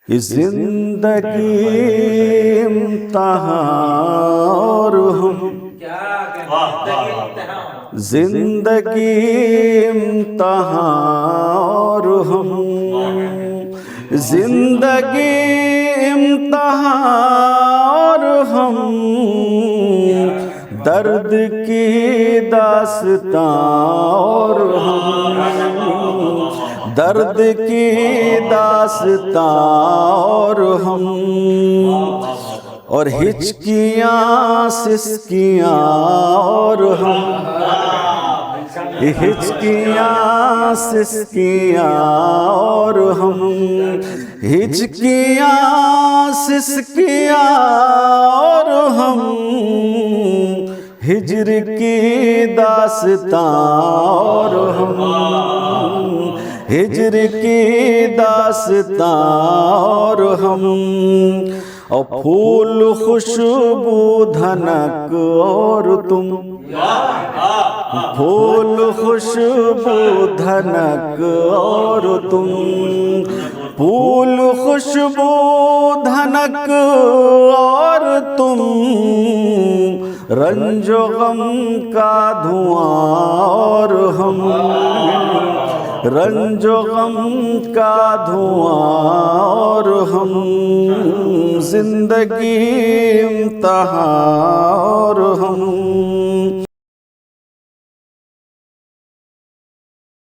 जिंदगी इम्तिहान और हम, जिंदगी इम्तिहान और हम, जिंदगी इम्तिहान और हम, दर्द की दास्तां और हम, दर्द की दास्तां और हम, और हिचकियाँ सिसकियाँ और हम, हिचकियाँ सिसकियाँ और हम, हिचकियाँ सिसकियाँ और हम, हिज्र की दास्तां और हम, हिज्र की दास्तां और हम, और फूल खुशबू धनक और तुम, फूल खुशबू धनक और तुम, फूल खुशबू धनक और तुम, रंजो गम का धुआं और हम, रंजो गम का धुआं और हम, जिंदगी इम्तिहान और हम।